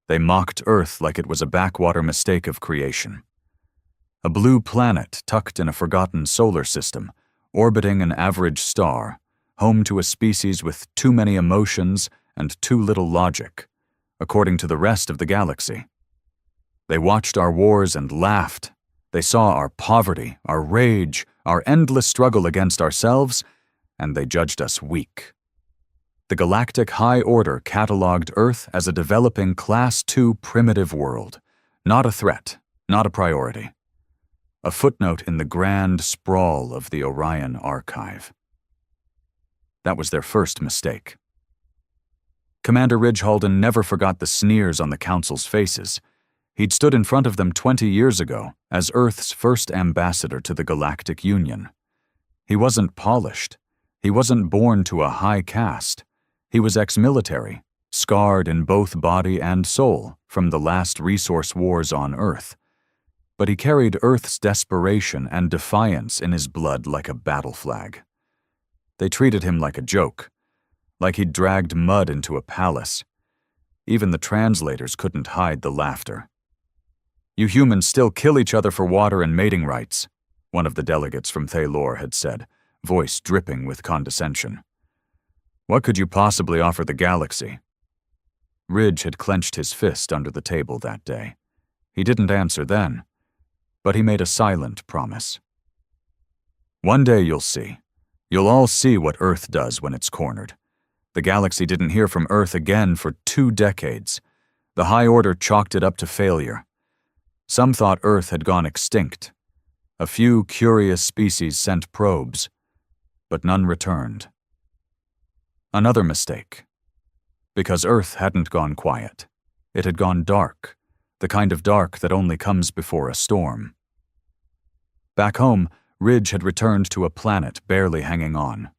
They mocked Earth like it was a backwater mistake of creation. A blue planet tucked in a forgotten solar system, orbiting an average star, home to a species with too many emotions and too little logic, according to the rest of the galaxy. They watched our wars and laughed. They saw our poverty, our rage, our endless struggle against ourselves, and they judged us weak. The Galactic High Order cataloged Earth as a developing Class II primitive world, not a threat, not a priority. A footnote in the grand sprawl of the Orion Archive. That was their first mistake. Commander Ridgehalden never forgot the sneers on the Council's faces. He'd stood in front of them 20 years ago as Earth's first ambassador to the Galactic Union. He wasn't polished. He wasn't born to a high caste. He was ex-military, scarred in both body and soul from the last resource wars on Earth. But he carried Earth's desperation and defiance in his blood like a battle flag. They treated him like a joke, like he'd dragged mud into a palace. Even the translators couldn't hide the laughter. "You humans still kill each other for water and mating rights," one of the delegates from Thalor had said, voice dripping with condescension. "What could you possibly offer the galaxy?" Ridge had clenched his fist under the table that day. He didn't answer then, but he made a silent promise. "One day you'll see. You'll all see what Earth does when it's cornered. The galaxy didn't hear from Earth again for 2 decades. The High Order chalked it up to failure. Some thought Earth had gone extinct. A few curious species sent probes, but none returned. Another mistake. Because Earth hadn't gone quiet. It had gone dark, the kind of dark that only comes before a storm. Back home, Ridge had returned to a planet barely hanging on.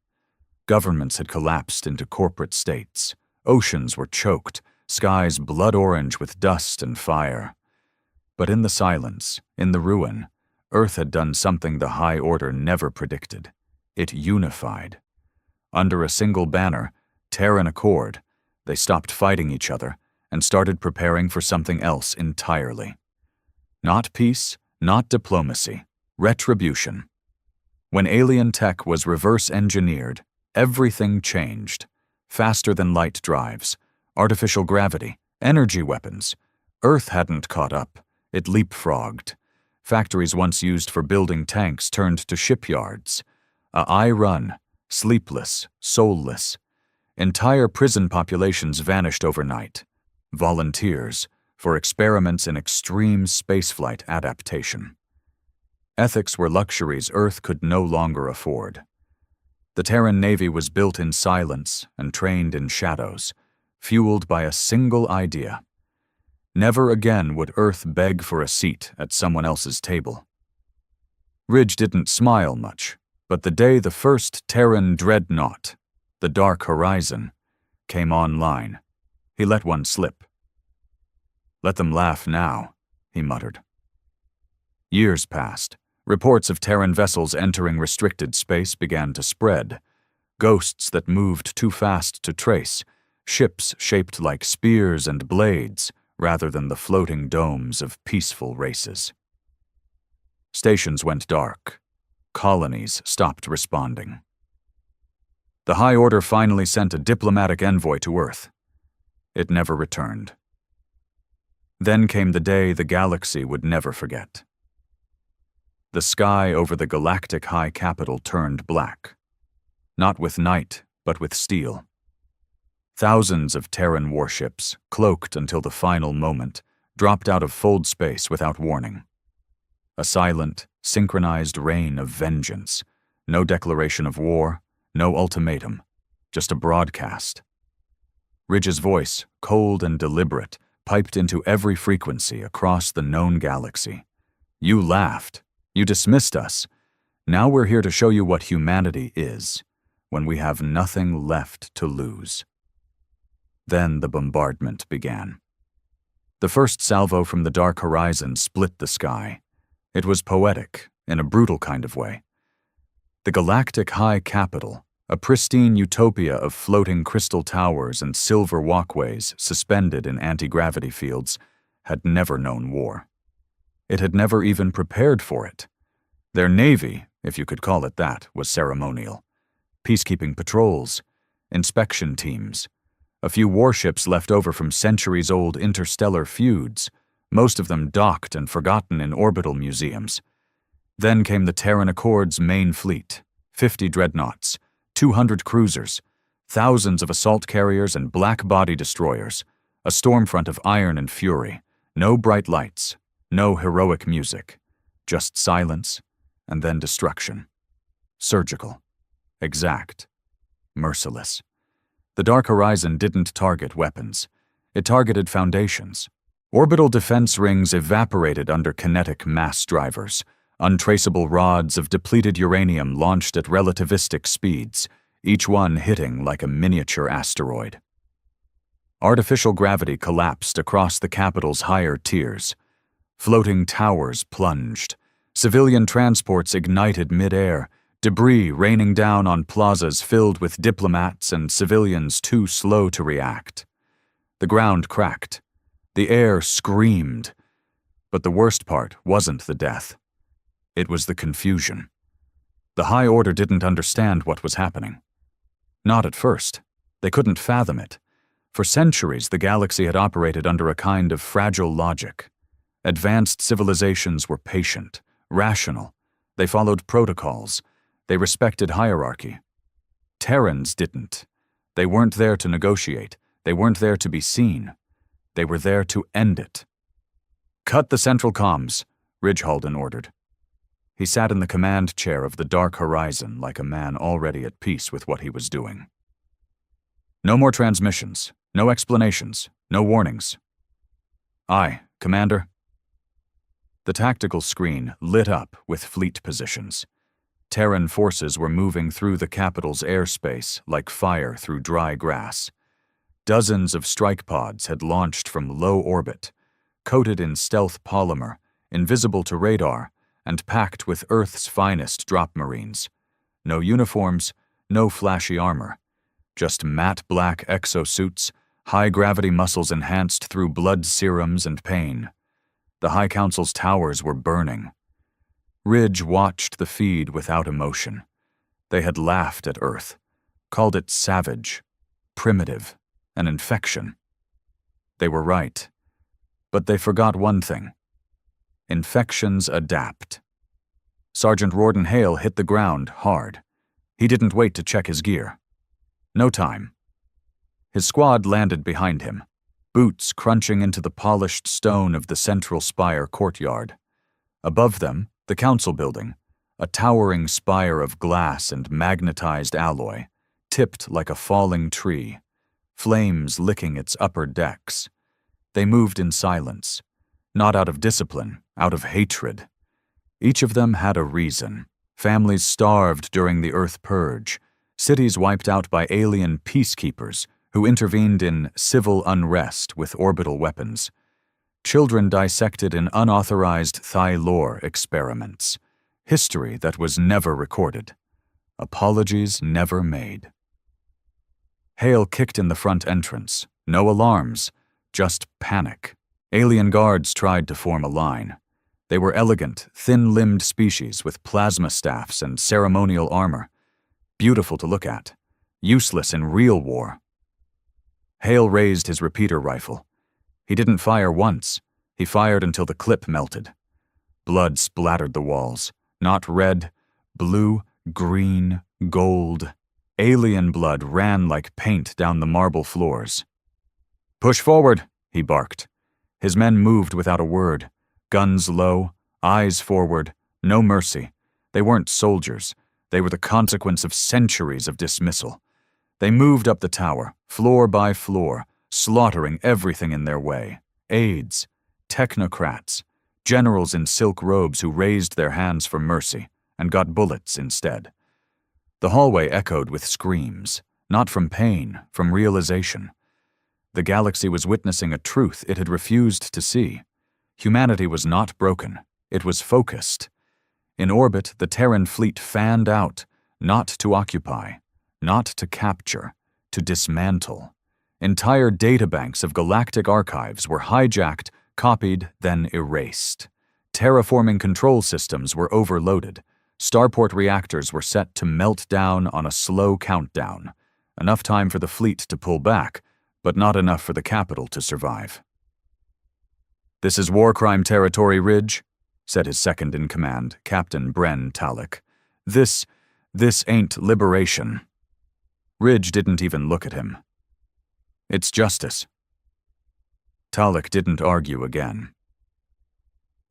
Governments had collapsed into corporate states. Oceans were choked, skies blood orange with dust and fire. But in the silence, in the ruin, Earth had done something the High Order never predicted. It unified. Under a single banner, Terran Accord, they stopped fighting each other and started preparing for something else entirely. Not peace, not diplomacy, retribution. When alien tech was reverse-engineered, everything changed. Faster than light drives, artificial gravity, energy weapons. Earth hadn't caught up. It leapfrogged. Factories once used for building tanks turned to shipyards. I run, sleepless, soulless. Entire prison populations vanished overnight. Volunteers for experiments in extreme spaceflight adaptation. Ethics were luxuries Earth could no longer afford. The Terran Navy was built in silence and trained in shadows, fueled by a single idea. Never again would Earth beg for a seat at someone else's table. Ridge didn't smile much, but the day the first Terran dreadnought, the Dark Horizon, came online, he let one slip. "Let them laugh now," he muttered. Years passed. Reports of Terran vessels entering restricted space began to spread. Ghosts that moved too fast to trace, ships shaped like spears and blades, rather than the floating domes of peaceful races. Stations went dark. Colonies stopped responding. The High Order finally sent a diplomatic envoy to Earth. It never returned. Then came the day the galaxy would never forget. The sky over the galactic high capital turned black. Not with night, but with steel. Thousands of Terran warships, cloaked until the final moment, dropped out of fold space without warning. A silent, synchronized rain of vengeance. No declaration of war, no ultimatum, just a broadcast. Ridge's voice, cold and deliberate, piped into every frequency across the known galaxy. "You laughed. You dismissed us. Now we're here to show you what humanity is, when we have nothing left to lose." Then the bombardment began. The first salvo from the Dark Horizon split the sky. It was poetic, in a brutal kind of way. The galactic high capital, a pristine utopia of floating crystal towers and silver walkways suspended in anti-gravity fields, had never known war. It had never even prepared for it. Their navy, if you could call it that, was ceremonial. Peacekeeping patrols, inspection teams, a few warships left over from centuries-old interstellar feuds, most of them docked and forgotten in orbital museums. Then came the Terran Accord's main fleet, 50 dreadnoughts, 200 cruisers, thousands of assault carriers and black body destroyers, a stormfront of iron and fury, no bright lights, no heroic music, just silence and then destruction. Surgical, exact, merciless. The Dark Horizon didn't target weapons. It targeted foundations. Orbital defense rings evaporated under kinetic mass drivers, untraceable rods of depleted uranium launched at relativistic speeds, each one hitting like a miniature asteroid. Artificial gravity collapsed across the capital's higher tiers. Floating towers plunged. Civilian transports ignited mid-air, debris raining down on plazas filled with diplomats and civilians too slow to react. The ground cracked. The air screamed. But the worst part wasn't the death. It was the confusion. The High Order didn't understand what was happening. Not at first. They couldn't fathom it. For centuries, the galaxy had operated under a kind of fragile logic. Advanced civilizations were patient, rational. They followed protocols. They respected hierarchy. Terrans didn't. They weren't there to negotiate. They weren't there to be seen. They were there to end it. "Cut the central comms," Ridgehalden ordered. He sat in the command chair of the Dark Horizon like a man already at peace with what he was doing. No more transmissions, no explanations, no warnings. "Aye, Commander." The tactical screen lit up with fleet positions. Terran forces were moving through the capital's airspace like fire through dry grass. Dozens of strike pods had launched from low orbit, coated in stealth polymer, invisible to radar, and packed with Earth's finest drop marines. No uniforms, no flashy armor, just matte black exosuits, high-gravity muscles enhanced through blood serums and pain. The High Council's towers were burning. Ridge watched the feed without emotion. They had laughed at Earth, called it savage, primitive, an infection. They were right. But they forgot one thing. Infections adapt. Sergeant Rawdon Hale hit the ground hard. He didn't wait to check his gear. No time. His squad landed behind him, boots crunching into the polished stone of the central spire courtyard. Above them, the council building, a towering spire of glass and magnetized alloy, tipped like a falling tree, flames licking its upper decks. They moved in silence, not out of discipline, out of hatred. Each of them had a reason. Families starved during the Earth Purge, cities wiped out by alien peacekeepers who intervened in civil unrest with orbital weapons. Children dissected in unauthorized Thai-lore experiments. History that was never recorded. Apologies never made. Hale kicked in the front entrance. No alarms, just panic. Alien guards tried to form a line. They were elegant, thin-limbed species with plasma staffs and ceremonial armor. Beautiful to look at. Useless in real war. Hale raised his repeater rifle. He didn't fire once. He fired until the clip melted. Blood splattered the walls. Not red, blue, green, gold. Alien blood ran like paint down the marble floors. "Push forward," he barked. His men moved without a word. Guns low, eyes forward, no mercy. They weren't soldiers. They were the consequence of centuries of dismissal. They moved up the tower, floor by floor, slaughtering everything in their way. Aides, technocrats, generals in silk robes who raised their hands for mercy and got bullets instead. The hallway echoed with screams, not from pain, from realization. The galaxy was witnessing a truth it had refused to see. Humanity was not broken. It was focused. In orbit, the Terran fleet fanned out, not to occupy, Not to capture, to dismantle. Entire databanks of galactic archives were hijacked, copied, then erased. Terraforming control systems were overloaded. Starport reactors were set to melt down on a slow countdown. Enough time for the fleet to pull back, but not enough for the capital to survive. "This is war crime territory, Ridge," said his second-in-command, Captain Bren Talek. This ain't liberation." Ridge didn't even look at him. "It's justice." Talek didn't argue again.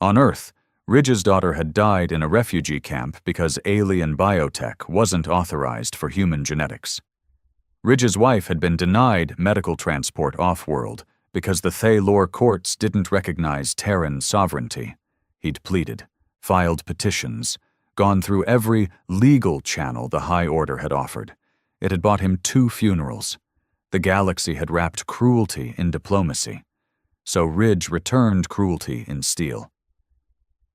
On Earth, Ridge's daughter had died in a refugee camp because alien biotech wasn't authorized for human genetics. Ridge's wife had been denied medical transport off-world because the Thaylor courts didn't recognize Terran sovereignty. He'd pleaded, filed petitions, gone through every legal channel the High Order had offered. It had bought him 2 funerals. The galaxy had wrapped cruelty in diplomacy. So Ridge returned cruelty in steel.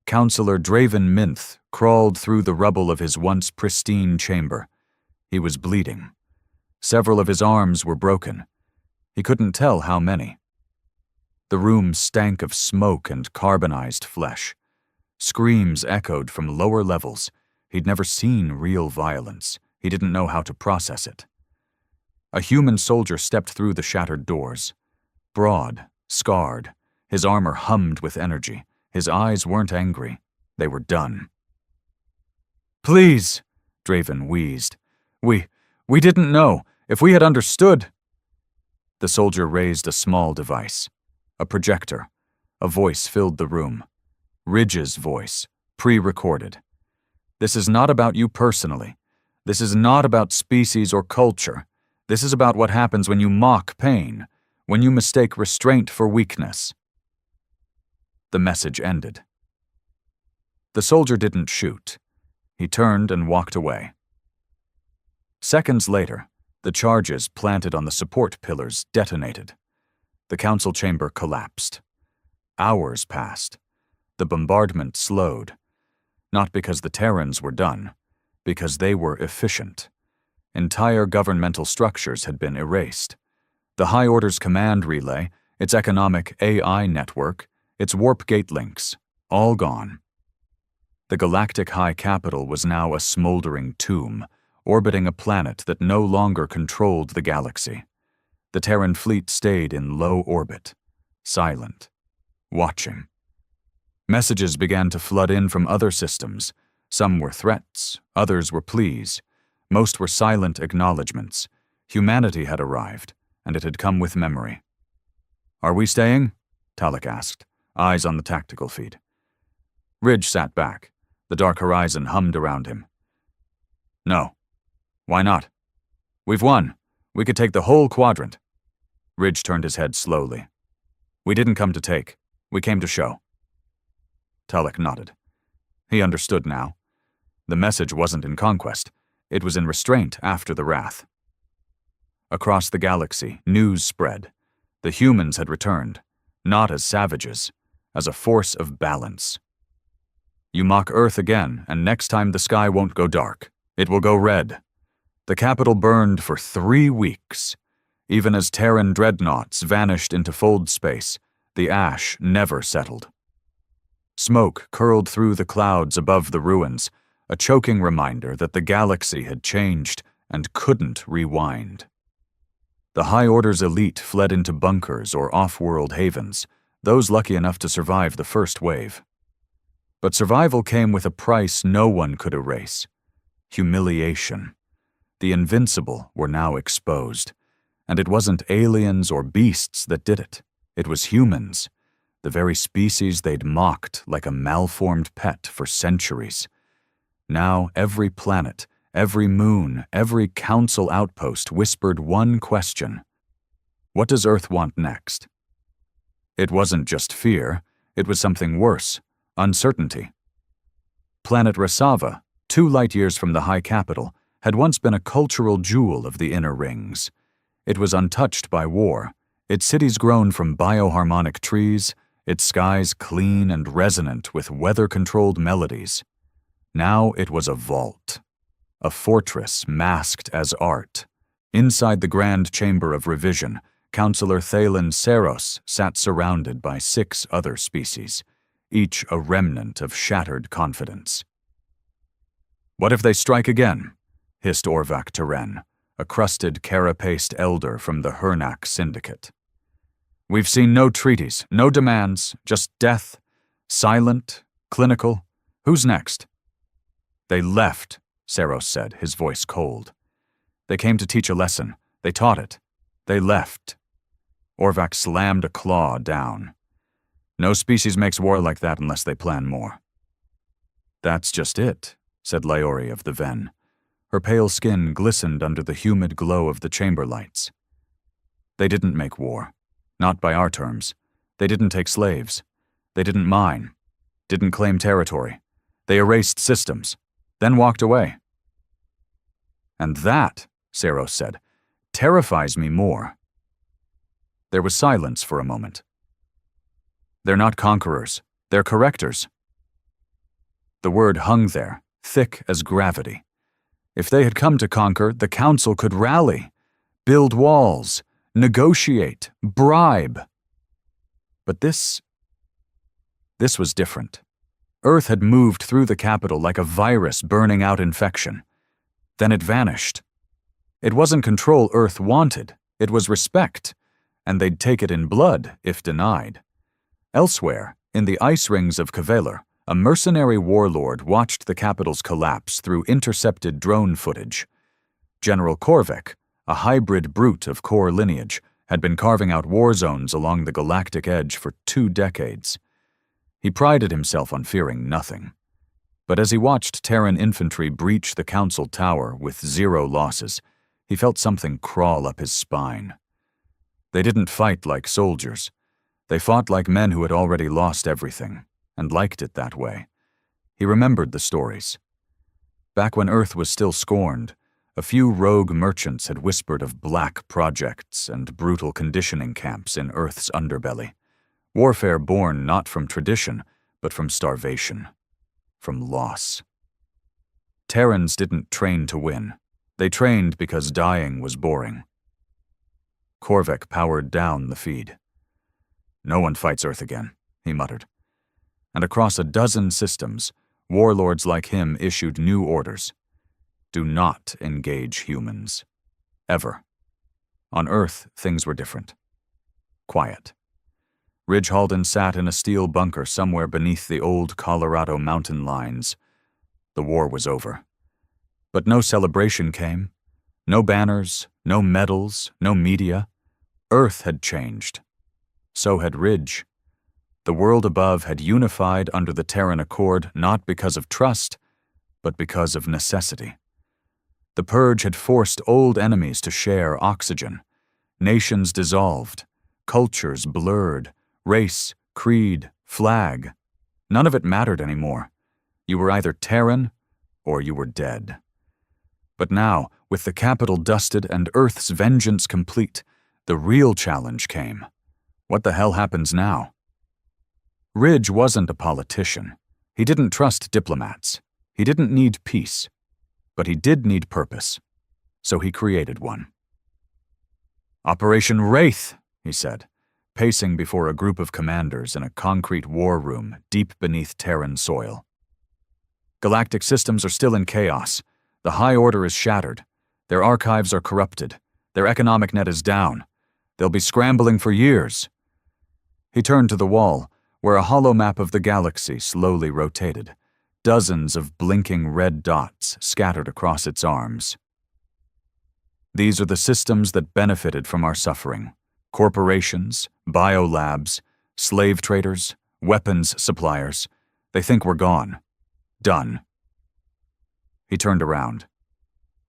Counselor Draven Minth crawled through the rubble of his once pristine chamber. He was bleeding. Several of his arms were broken. He couldn't tell how many. The room stank of smoke and carbonized flesh. Screams echoed from lower levels. He'd never seen real violence. He didn't know how to process it. A human soldier stepped through the shattered doors. Broad, scarred, his armor hummed with energy. His eyes weren't angry. They were done. "Please," Draven wheezed. We didn't know. If we had understood." The soldier raised a small device. A projector. A voice filled the room. Ridge's voice, pre-recorded. "This is not about you personally. This is not about species or culture. This is about what happens when you mock pain, when you mistake restraint for weakness." The message ended. The soldier didn't shoot. He turned and walked away. Seconds later, the charges planted on the support pillars detonated. The council chamber collapsed. Hours passed. The bombardment slowed. Not because the Terrans were done, because they were efficient. Entire governmental structures had been erased. The High Order's command relay, its economic AI network, its warp gate links, all gone. The galactic high capital was now a smoldering tomb, orbiting a planet that no longer controlled the galaxy. The Terran fleet stayed in low orbit, silent, watching. Messages began to flood in from other systems. Some were threats, others were pleas. Most were silent acknowledgments. Humanity had arrived, and it had come with memory. "Are we staying?" Talek asked, eyes on the tactical feed. Ridge sat back. The dark horizon hummed around him. "No. Why not? We've won. We could take the whole quadrant." Ridge turned his head slowly. "We didn't come to take. We came to show." Talek nodded. He understood now. The message wasn't in conquest. It was in restraint after the wrath. Across the galaxy, news spread. The humans had returned, not as savages, as a force of balance. "You mock Earth again, and next time the sky won't go dark. It will go red." The capital burned for 3 weeks. Even as Terran dreadnoughts vanished into fold space, the ash never settled. Smoke curled through the clouds above the ruins, a choking reminder that the galaxy had changed and couldn't rewind. The High Order's elite fled into bunkers or off-world havens, those lucky enough to survive the first wave. But survival came with a price no one could erase: humiliation. The invincible were now exposed, and it wasn't aliens or beasts that did it. It was humans, the very species they'd mocked like a malformed pet for centuries. Now every planet, every moon, every council outpost whispered one question: what does Earth want next? It wasn't just fear, it was something worse: uncertainty. Planet Rasava, 2 light-years from the high capital, had once been a cultural jewel of the inner rings. It was untouched by war, its cities grown from bioharmonic trees, its skies clean and resonant with weather-controlled melodies. Now it was a vault. A fortress masked as art. Inside the grand chamber of revision, Counselor Thalen Seros sat surrounded by 6 other species, each a remnant of shattered confidence. "What if they strike again?" hissed Orvak Terran, a crusted carapaced elder from the Hernak Syndicate. "We've seen no treaties, no demands, just death. Silent, clinical. Who's next?" "They left," Seros said, his voice cold. "They came to teach a lesson. They taught it. They left." Orvak slammed a claw down. "No species makes war like that unless they plan more." "That's just it," said Laori of the Ven. Her pale skin glistened under the humid glow of the chamber lights. "They didn't make war. Not by our terms. They didn't take slaves. They didn't mine. Didn't claim territory. They erased systems. Then walked away." "And that," Seros said, "terrifies me more." There was silence for a moment. "They're not conquerors. They're correctors." The word hung there, thick as gravity. If they had come to conquer, the Council could rally, build walls, negotiate, bribe. But this was different. Earth had moved through the capital like a virus burning out infection. Then it vanished. It wasn't control Earth wanted, it was respect, and they'd take it in blood if denied. Elsewhere, in the ice rings of Kveler, a mercenary warlord watched the capital's collapse through intercepted drone footage. General Korvek, a hybrid brute of Kor lineage, had been carving out war zones along the galactic edge for 2 decades. He prided himself on fearing nothing. But as he watched Terran infantry breach the Council Tower with 0 losses, he felt something crawl up his spine. They didn't fight like soldiers. They fought like men who had already lost everything, and liked it that way. He remembered the stories. Back when Earth was still scorned, a few rogue merchants had whispered of black projects and brutal conditioning camps in Earth's underbelly. Warfare born not from tradition, but from starvation. From loss. Terrans didn't train to win. They trained because dying was boring. Korvek powered down the feed. "No one fights Earth again," he muttered. And across a dozen systems, warlords like him issued new orders. Do not engage humans. Ever. On Earth, things were different. Quiet. Ridge Halden sat in a steel bunker somewhere beneath the old Colorado mountain lines. The war was over. But no celebration came. No banners, no medals, no media. Earth had changed. So had Ridge. The world above had unified under the Terran Accord not because of trust, but because of necessity. The Purge had forced old enemies to share oxygen. Nations dissolved. Cultures blurred. Race, creed, flag. None of it mattered anymore. You were either Terran or you were dead. But now, with the capital dusted and Earth's vengeance complete, the real challenge came. What the hell happens now? Ridge wasn't a politician. He didn't trust diplomats. He didn't need peace. But he did need purpose. So he created one. "Operation Wraith," he said, pacing before a group of commanders in a concrete war room deep beneath Terran soil. "Galactic systems are still in chaos. The High Order is shattered. Their archives are corrupted. Their economic net is down. They'll be scrambling for years." He turned to the wall, where a hollow map of the galaxy slowly rotated, dozens of blinking red dots scattered across its arms. "These are the systems that benefited from our suffering. Corporations, biolabs, slave traders, weapons suppliers. They think we're gone. Done." He turned around.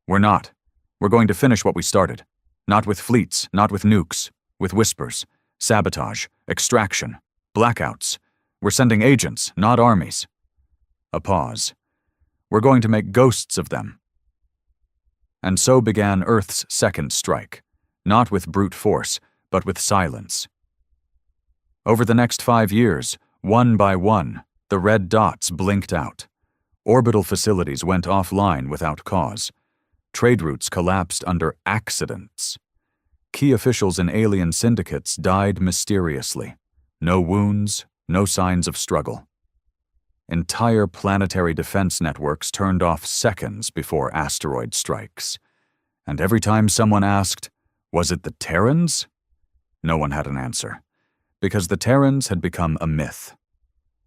"We're not. We're going to finish what we started. Not with fleets, not with nukes. With whispers, sabotage, extraction, blackouts. We're sending agents, not armies." A pause. "We're going to make ghosts of them." And so began Earth's second strike, not with brute force, but with silence. Over the next 5 years, one by one, the red dots blinked out. Orbital facilities went offline without cause. Trade routes collapsed under accidents. Key officials in alien syndicates died mysteriously. No wounds, no signs of struggle. Entire planetary defense networks turned off seconds before asteroid strikes. And every time someone asked, was it the Terrans? No one had an answer, because the Terrans had become a myth.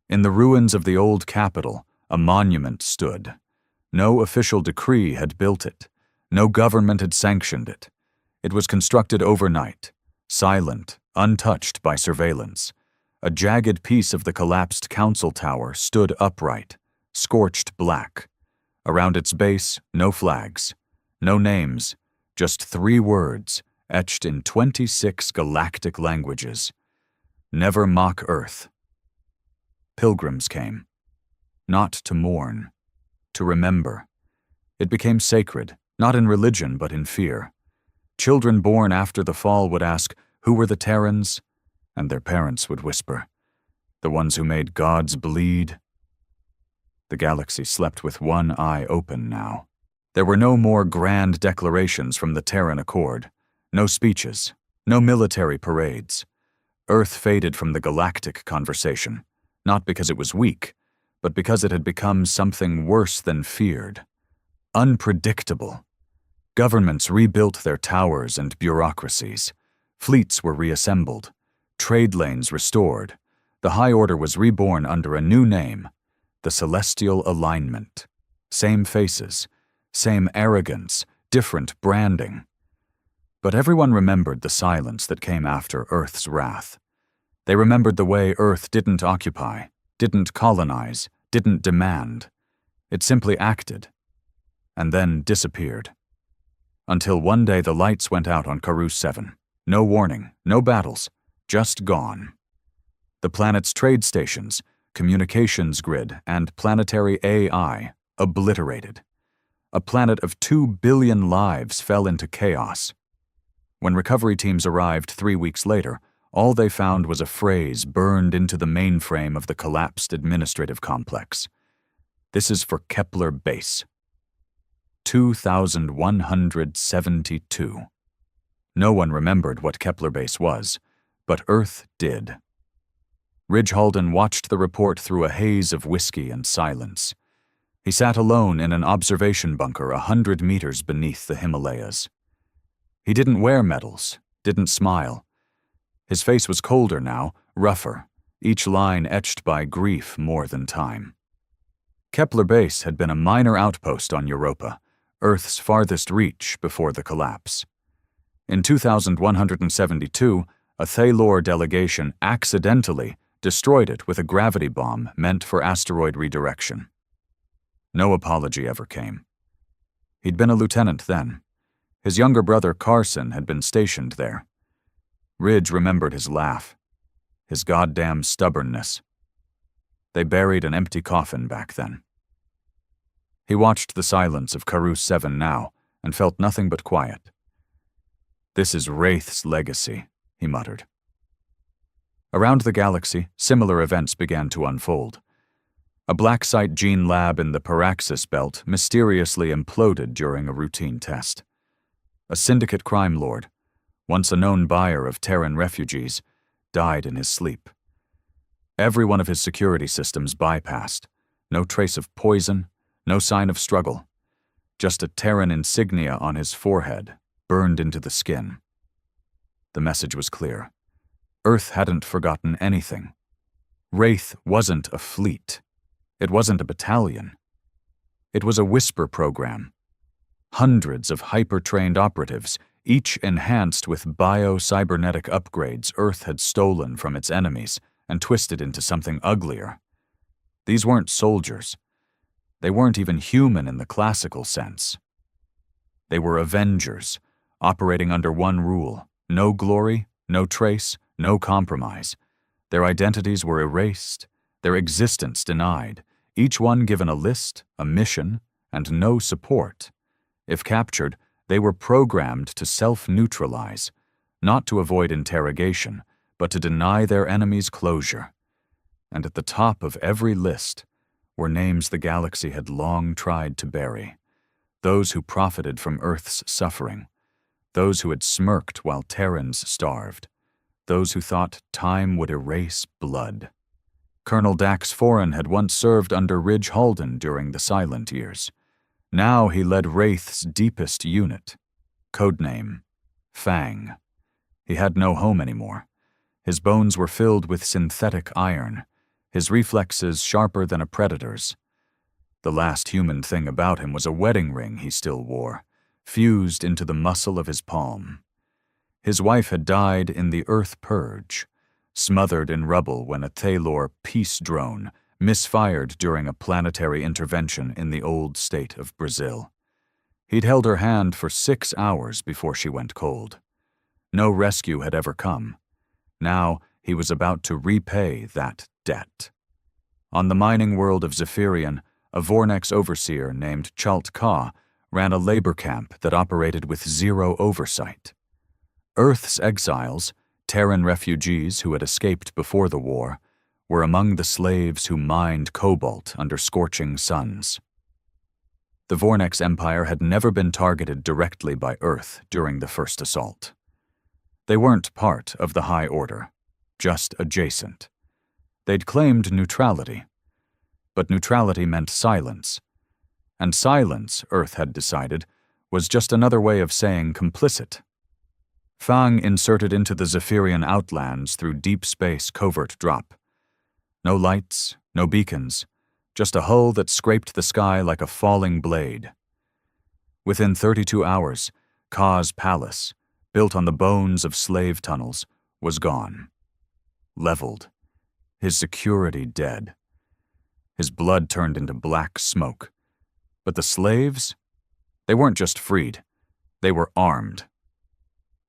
In the ruins of the old capital, a monument stood. No official decree had built it. No government had sanctioned it. It was constructed overnight, silent, untouched by surveillance. A jagged piece of the collapsed council tower stood upright, scorched black. Around its base, no flags, no names, just 3 words etched in 26 galactic languages. Never mock Earth. Pilgrims came, not to mourn, to remember. It became sacred, not in religion but in fear. Children born after the fall would ask, who were the Terrans? And their parents would whisper, the ones who made gods bleed. The galaxy slept with one eye open now. There were no more grand declarations from the Terran Accord, no speeches, no military parades. Earth faded from the galactic conversation, not because it was weak, but because it had become something worse than feared. Unpredictable. Governments rebuilt their towers and bureaucracies. Fleets were reassembled. Trade lanes restored. The High Order was reborn under a new name, the Celestial Alignment. Same faces, same arrogance, different branding. But everyone remembered the silence that came after Earth's wrath. They remembered the way Earth didn't occupy, didn't colonize, didn't demand. It simply acted, and then disappeared. Until one day the lights went out on Karus 7. No warning, no battles, just gone. The planet's trade stations, communications grid, and planetary AI obliterated. A planet of 2 billion lives fell into chaos. When recovery teams arrived 3 weeks later, all they found was a phrase burned into the mainframe of the collapsed administrative complex. This is for Kepler Base. 2172. No one remembered what Kepler Base was, but Earth did. Ridge Halden watched the report through a haze of whiskey and silence. He sat alone in an observation bunker 100 meters beneath the Himalayas. He didn't wear medals, didn't smile. His face was colder now, rougher, each line etched by grief more than time. Kepler Base had been a minor outpost on Europa, Earth's farthest reach before the collapse. In 2172, a Thaylor delegation accidentally destroyed it with a gravity bomb meant for asteroid redirection. No apology ever came. He'd been a lieutenant then. His younger brother Carson had been stationed there. Ridge remembered his laugh, his goddamn stubbornness. They buried an empty coffin back then. He watched the silence of Karus 7 now and felt nothing but quiet. This is Wraith's legacy, he muttered. Around the galaxy, similar events began to unfold. A black site gene lab in the Paraxis belt mysteriously imploded during a routine test. A syndicate crime lord, once a known buyer of Terran refugees, died in his sleep. Every one of his security systems bypassed. No trace of poison, no sign of struggle. Just a Terran insignia on his forehead, burned into the skin. The message was clear. Earth hadn't forgotten anything. Wraith wasn't a fleet. It wasn't a battalion. It was a whisper program. Hundreds of hyper-trained operatives, each enhanced with bio-cybernetic upgrades Earth had stolen from its enemies and twisted into something uglier. These weren't soldiers. They weren't even human in the classical sense. They were Avengers, operating under one rule: no glory, no trace, no compromise. Their identities were erased, their existence denied, each one given a list, a mission, and no support. If captured, they were programmed to self-neutralize, not to avoid interrogation, but to deny their enemies closure. And at the top of every list were names the galaxy had long tried to bury. Those who profited from Earth's suffering. Those who had smirked while Terrans starved. Those who thought time would erase blood. Colonel Dax Foran had once served under Ridge Halden during the Silent Years. Now he led Wraith's deepest unit. Codename Fang. He had no home anymore. His bones were filled with synthetic iron, his reflexes sharper than a predator's. The last human thing about him was a wedding ring he still wore, fused into the muscle of his palm. His wife had died in the Earth Purge, smothered in rubble when a Thalor peace drone misfired during a planetary intervention in the old state of Brazil. He'd held her hand for 6 hours before she went cold. No rescue had ever come. Now he was about to repay that debt. On the mining world of Zephyrian, a Vornex overseer named Chalt Ka ran a labor camp that operated with zero oversight. Earth's exiles, Terran refugees who had escaped before the war, were among the slaves who mined cobalt under scorching suns. The Vornex Empire had never been targeted directly by Earth during the first assault. They weren't part of the High Order, just adjacent. They'd claimed neutrality, but neutrality meant silence. And silence, Earth had decided, was just another way of saying complicit. Fang inserted into the Zephyrian outlands through deep space covert drop. No lights, no beacons, just a hull that scraped the sky like a falling blade. Within 32 hours, Ka's palace, built on the bones of slave tunnels, was gone. Leveled. His security dead. His blood turned into black smoke. But the slaves? They weren't just freed. They were armed.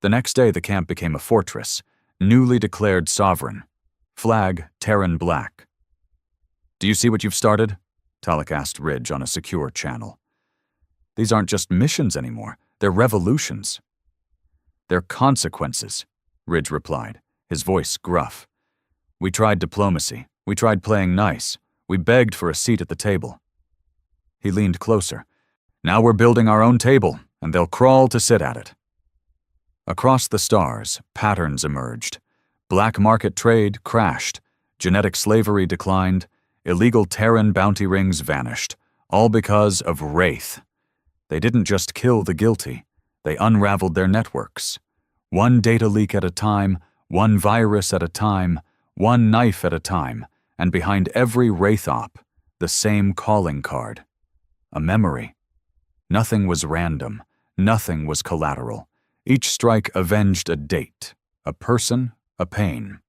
The next day the camp became a fortress, newly declared sovereign. Flag Terran black. "Do you see what you've started?" Talek asked Ridge on a secure channel. "These aren't just missions anymore. They're revolutions." "They're consequences," Ridge replied, his voice gruff. "We tried diplomacy. We tried playing nice. We begged for a seat at the table." He leaned closer. "Now we're building our own table, and they'll crawl to sit at it." Across the stars, patterns emerged. Black market trade crashed. Genetic slavery declined. Illegal Terran bounty rings vanished, all because of Wraith. They didn't just kill the guilty. They unraveled their networks. One data leak at a time, one virus at a time, one knife at a time, and behind every Wraith op, the same calling card. A memory. Nothing was random. Nothing was collateral. Each strike avenged a date, a person, a pain.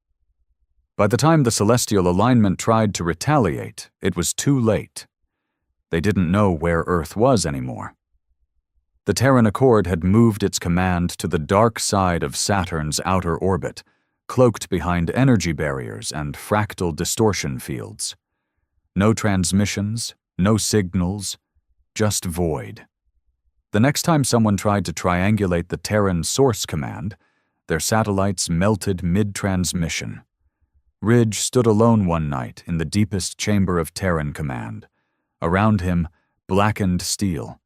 By the time the Celestial Alignment tried to retaliate, it was too late. They didn't know where Earth was anymore. The Terran Accord had moved its command to the dark side of Saturn's outer orbit, cloaked behind energy barriers and fractal distortion fields. No transmissions, no signals, just void. The next time someone tried to triangulate the Terran source command, their satellites melted mid-transmission. Ridge stood alone one night in the deepest chamber of Terran command. Around him, blackened steel.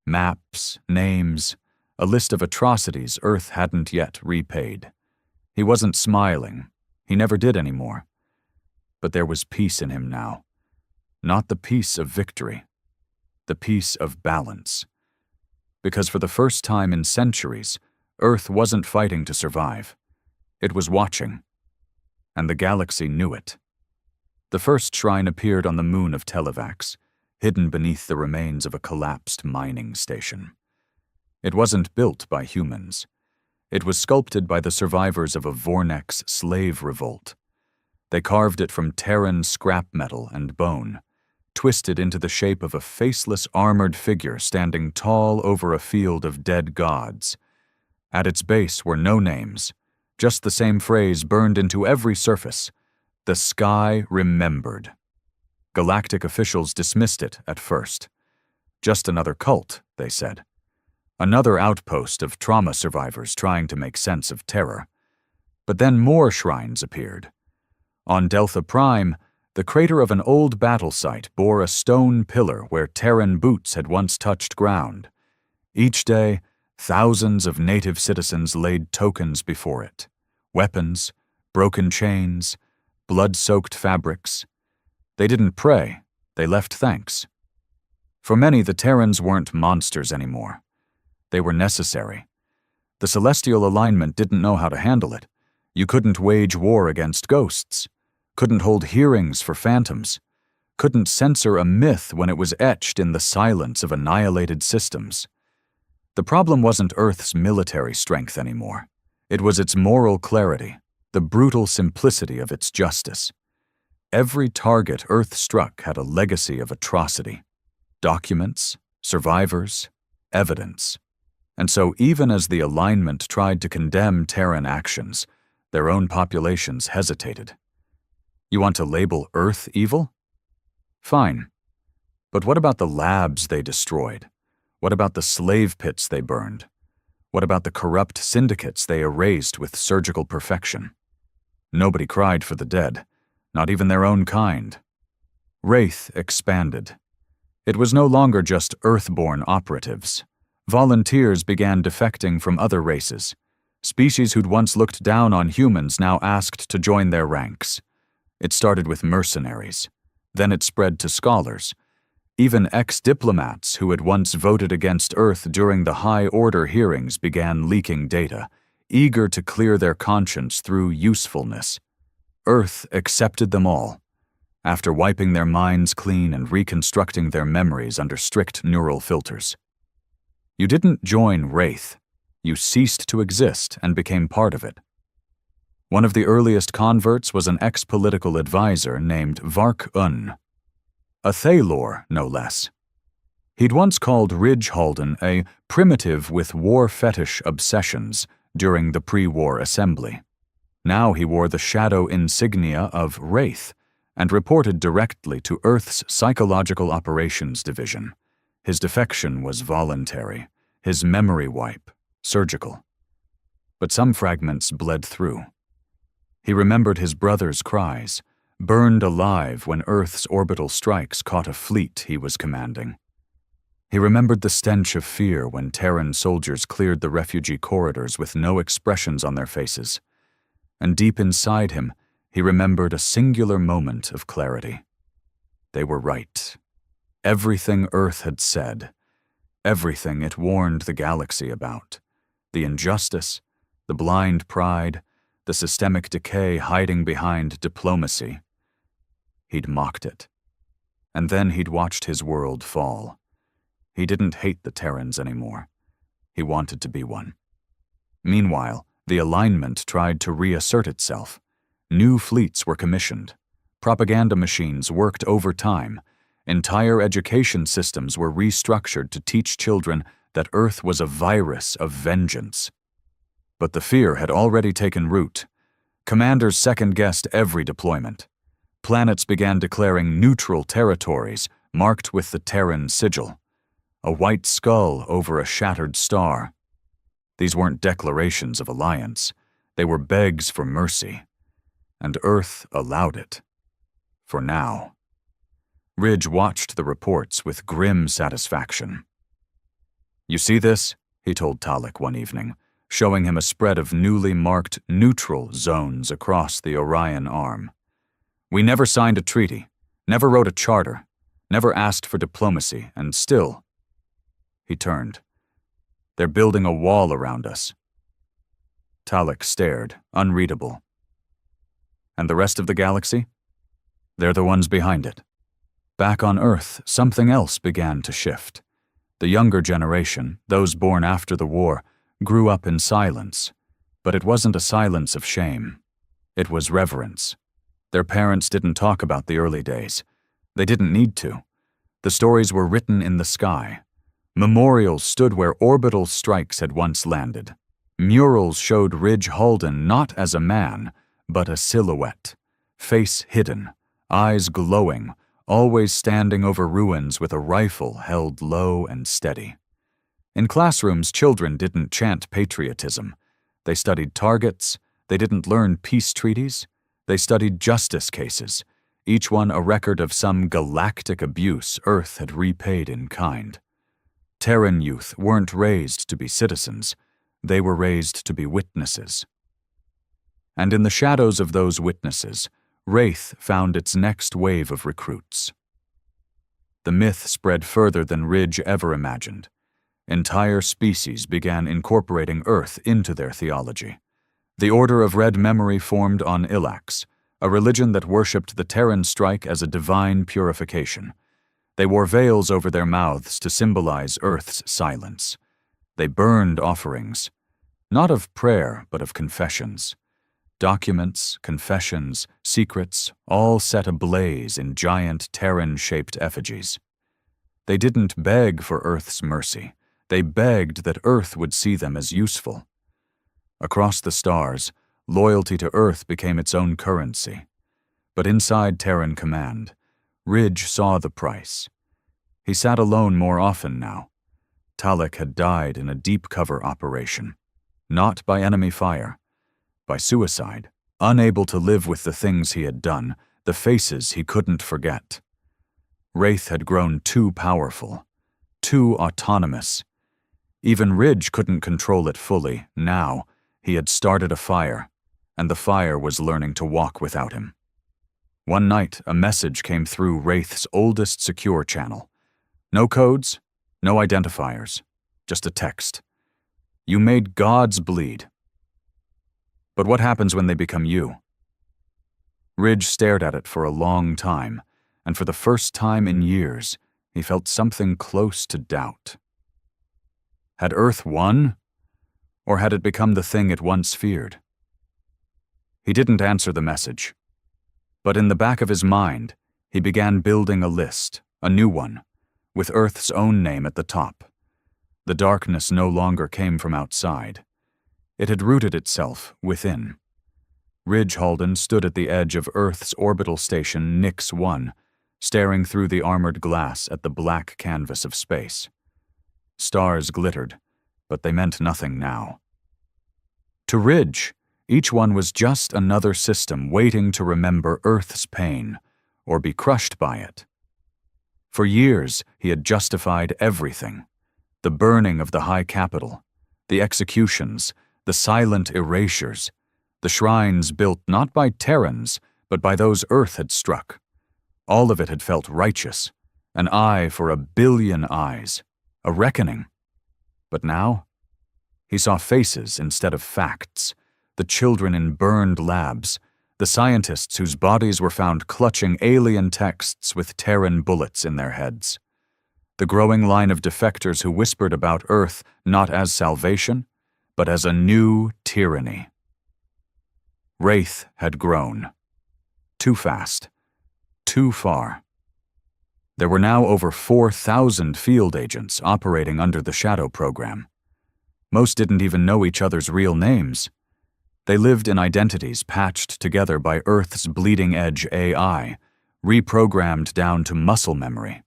Maps, names, a list of atrocities Earth hadn't yet repaid. He wasn't smiling. He never did anymore. But there was peace in him now. Not the peace of victory. The peace of balance. Because for the first time in centuries, Earth wasn't fighting to survive. It was watching. And the galaxy knew it. The first shrine appeared on the moon of Televax, hidden beneath the remains of a collapsed mining station. It wasn't built by humans. It was sculpted by the survivors of a Vornex slave revolt. They carved it from Terran scrap metal and bone, twisted into the shape of a faceless armored figure standing tall over a field of dead gods. At its base were no names, just the same phrase burned into every surface: "The sky remembered." Galactic officials dismissed it at first. Just another cult, they said. Another outpost of trauma survivors trying to make sense of terror. But then more shrines appeared. On Delta Prime, The crater of an old battle site bore a stone pillar where Terran boots had once touched ground. Each day, thousands of native citizens laid tokens before it. Weapons, broken chains, blood-soaked fabrics. They didn't pray, they left thanks. For many, the Terrans weren't monsters anymore. They were necessary. The celestial alignment didn't know how to handle it. You couldn't wage war against ghosts, couldn't hold hearings for phantoms, couldn't censor a myth when it was etched in the silence of annihilated systems. The problem wasn't Earth's military strength anymore. It was its moral clarity, the brutal simplicity of its justice. Every target Earth struck had a legacy of atrocity. Documents, survivors, evidence. And so even as the alignment tried to condemn Terran actions, their own populations hesitated. You want to label Earth evil? Fine. But what about the labs they destroyed? What about the slave pits they burned? What about the corrupt syndicates they erased with surgical perfection? Nobody cried for the dead, not even their own kind. Wraith expanded. It was no longer just Earthborn operatives. Volunteers began defecting from other races. Species who'd once looked down on humans now asked to join their ranks. It started with mercenaries. Then it spread to scholars. Even ex-diplomats who had once voted against Earth during the High Order hearings began leaking data, eager to clear their conscience through usefulness. Earth accepted them all, after wiping their minds clean and reconstructing their memories under strict neural filters. You didn't join Wraith. You ceased to exist and became part of it. One of the earliest converts was an ex-political advisor named Vark-Un. A Thalor, no less. He'd once called Ridge Halden a primitive with war fetish obsessions during the pre-war assembly. Now he wore the shadow insignia of Wraith and reported directly to Earth's Psychological Operations Division. His defection was voluntary, his memory wipe surgical. But some fragments bled through. He remembered his brother's cries, burned alive when Earth's orbital strikes caught a fleet he was commanding. He remembered the stench of fear when Terran soldiers cleared the refugee corridors with no expressions on their faces. And deep inside him, he remembered a singular moment of clarity. They were right. Everything Earth had said, everything it warned the galaxy about, the injustice, the blind pride, the systemic decay hiding behind diplomacy. He'd mocked it. And then he'd watched his world fall. He didn't hate the Terrans anymore. He wanted to be one. Meanwhile, the alignment tried to reassert itself. New fleets were commissioned. Propaganda machines worked overtime. Entire education systems were restructured to teach children that Earth was a virus of vengeance. But the fear had already taken root. Commanders second-guessed every deployment. Planets began declaring neutral territories marked with the Terran sigil, a white skull over a shattered star. These weren't declarations of alliance. They were begs for mercy. And Earth allowed it. For now. Ridge watched the reports with grim satisfaction. "You see this?" he told Talek one evening, showing him a spread of newly marked neutral zones across the Orion arm. "We never signed a treaty, never wrote a charter, never asked for diplomacy, and still..." He turned. "They're building a wall around us." Talek stared, unreadable. "And the rest of the galaxy? They're the ones behind it." Back on Earth, something else began to shift. The younger generation, those born after the war, grew up in silence. But it wasn't a silence of shame. It was reverence. Their parents didn't talk about the early days. They didn't need to. The stories were written in the sky. Memorials stood where orbital strikes had once landed. Murals showed Ridge Halden not as a man, but a silhouette, face hidden, eyes glowing, always standing over ruins with a rifle held low and steady. In classrooms, children didn't chant patriotism. They studied targets. They didn't learn peace treaties. They studied justice cases, each one a record of some galactic abuse Earth had repaid in kind. Terran youth weren't raised to be citizens, they were raised to be witnesses. And in the shadows of those witnesses, Wraith found its next wave of recruits. The myth spread further than Ridge ever imagined. Entire species began incorporating Earth into their theology. The Order of Red Memory formed on Ilax, a religion that worshipped the Terran strike as a divine purification. They wore veils over their mouths to symbolize Earth's silence. They burned offerings, not of prayer, but of confessions. Documents, confessions, secrets, all set ablaze in giant Terran-shaped effigies. They didn't beg for Earth's mercy. They begged that Earth would see them as useful. Across the stars, loyalty to Earth became its own currency. But inside Terran Command, Ridge saw the price. He sat alone more often now. Talek had died in a deep-cover operation, not by enemy fire, by suicide, unable to live with the things he had done, the faces he couldn't forget. Wraith had grown too powerful, too autonomous. Even Ridge couldn't control it fully. Now, he had started a fire, and the fire was learning to walk without him. One night, a message came through Wraith's oldest secure channel. No codes, no identifiers, just a text. You made gods bleed. But what happens when they become you? Ridge stared at it for a long time, and for the first time in years, he felt something close to doubt. Had Earth won? Or had it become the thing it once feared? He didn't answer the message. But in the back of his mind, he began building a list, a new one, with Earth's own name at the top. The darkness no longer came from outside. It had rooted itself within. Ridge Halden stood at the edge of Earth's orbital station Nix-1, staring through the armored glass at the black canvas of space. Stars glittered, but they meant nothing now. To Ridge, each one was just another system waiting to remember Earth's pain, or be crushed by it. For years, he had justified everything. The burning of the High Capital, the executions, the silent erasures, the shrines built not by Terrans, but by those Earth had struck. All of it had felt righteous, an eye for a billion eyes, a reckoning. But now, he saw faces instead of facts, the children in burned labs, the scientists whose bodies were found clutching alien texts with Terran bullets in their heads. The growing line of defectors who whispered about Earth not as salvation, but as a new tyranny. Wraith had grown. Too fast. Too far. There were now over 4,000 field agents operating under the Shadow program. Most didn't even know each other's real names. They lived in identities patched together by Earth's bleeding-edge AI, reprogrammed down to muscle memory.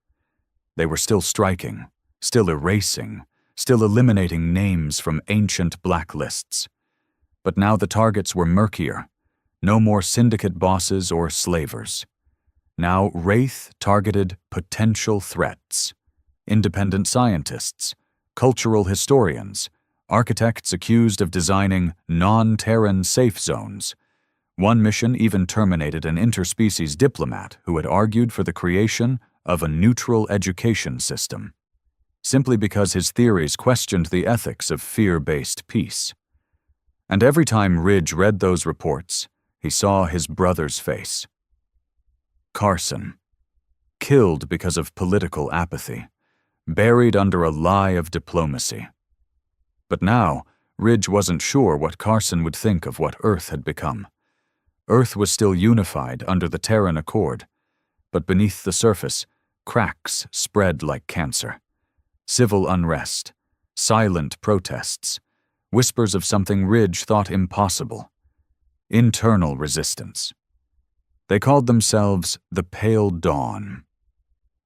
They were still striking, still erasing, still eliminating names from ancient blacklists. But now the targets were murkier. No more syndicate bosses or slavers. Now Wraith targeted potential threats. Independent scientists, cultural historians, architects accused of designing non-Terran safe zones. One mission even terminated an interspecies diplomat who had argued for the creation of a neutral education system, simply because his theories questioned the ethics of fear-based peace. And every time Ridge read those reports, he saw his brother's face. Carson, killed because of political apathy, buried under a lie of diplomacy. But now, Ridge wasn't sure what Carson would think of what Earth had become. Earth was still unified under the Terran Accord, but beneath the surface, cracks spread like cancer. Civil unrest, silent protests, whispers of something Ridge thought impossible. Internal resistance. They called themselves the Pale Dawn.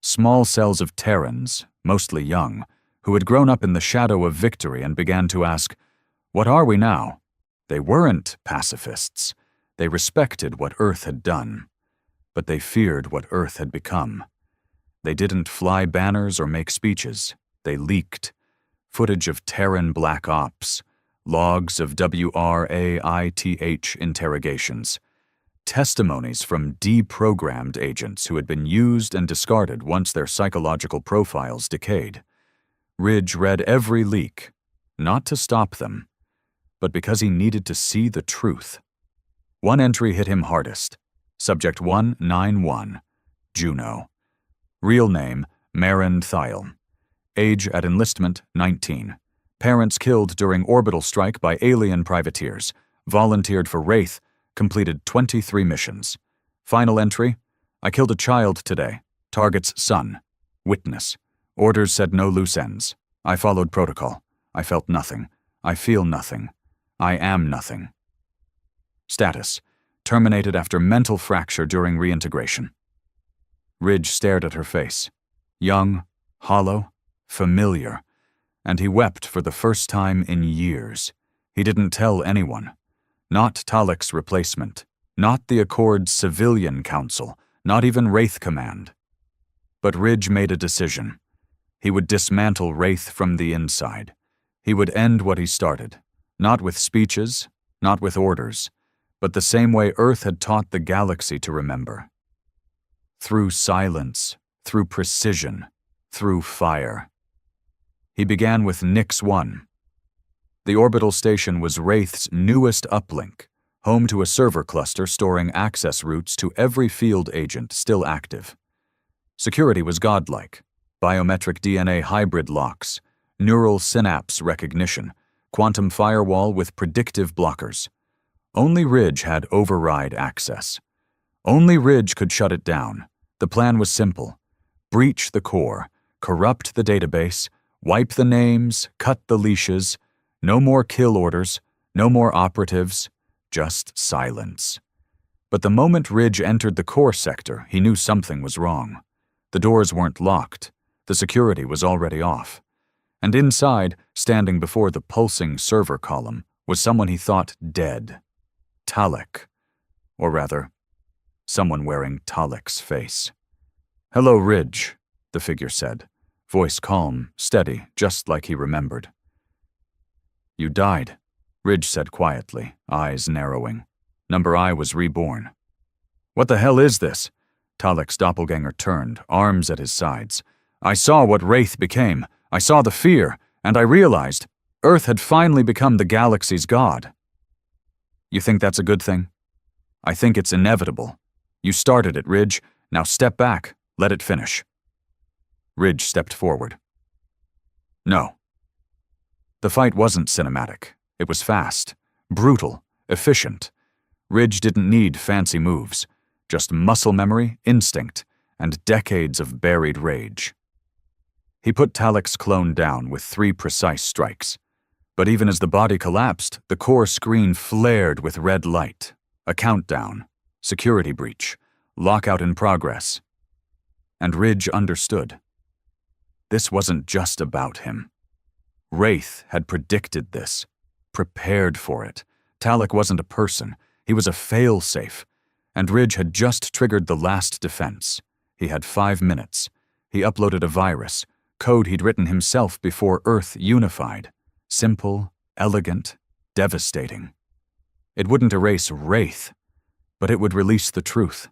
Small cells of Terrans, mostly young, who had grown up in the shadow of victory and began to ask, "What are we now?" They weren't pacifists. They respected what Earth had done. but they feared what Earth had become. They didn't fly banners or make speeches. They leaked. Footage of Terran black ops, logs of WRAITH interrogations, testimonies from deprogrammed agents who had been used and discarded once their psychological profiles decayed. Ridge read every leak, not to stop them, but because he needed to see the truth. One entry hit him hardest. Subject 191, Juno. Real name, Marin Thiel. Age at enlistment, 19. Parents killed during orbital strike by alien privateers. Volunteered for Wraith. Completed 23 missions. Final entry, I killed a child today. Target's son. Witness. Orders said no loose ends. I followed protocol. I felt nothing. I feel nothing. I am nothing. Status. Terminated after mental fracture during reintegration. Ridge stared at her face. Young, hollow, familiar. And he wept for the first time in years. He didn't tell anyone. Not Talek's replacement. Not the Accord's civilian council. Not even Wraith Command. But Ridge made a decision. He would dismantle Wraith from the inside. He would end what he started. Not with speeches, not with orders, but the same way Earth had taught the galaxy to remember. Through silence, through precision, through fire. He began with Nix-1. The orbital station was Wraith's newest uplink, home to a server cluster storing access routes to every field agent still active. Security was godlike. Biometric DNA hybrid locks, neural synapse recognition, quantum firewall with predictive blockers. Only Ridge had override access. Only Ridge could shut it down. The plan was simple. Breach the core, corrupt the database, wipe the names, cut the leashes. No more kill orders, no more operatives, just silence. But the moment Ridge entered the core sector, he knew something was wrong. The doors weren't locked. The security was already off. And inside, standing before the pulsing server column, was someone he thought dead. Talek. Or rather, someone wearing Talek's face. "Hello, Ridge," the figure said, voice calm, steady, just like he remembered. "You died," Ridge said quietly, eyes narrowing. "Number I was reborn." "What the hell is this?" Talek's doppelganger turned, arms at his sides. "I saw what Wraith became. I saw the fear, and I realized Earth had finally become the galaxy's god." "You think that's a good thing?" "I think it's inevitable. You started it, Ridge. Now step back. Let it finish." Ridge stepped forward. "No." The fight wasn't cinematic. It was fast, brutal, efficient. Ridge didn't need fancy moves, just muscle memory, instinct, and decades of buried rage. He put Talek's clone down with 3 precise strikes. But even as the body collapsed, the core screen flared with red light. A countdown, security breach, lockout in progress. And Ridge understood. This wasn't just about him. Wraith had predicted this, prepared for it. Talek wasn't a person, he was a fail-safe. And Ridge had just triggered the last defense. He had 5 minutes. He uploaded a virus, code he'd written himself before Earth unified. Simple, elegant, devastating. It wouldn't erase Wraith, but it would release the truth.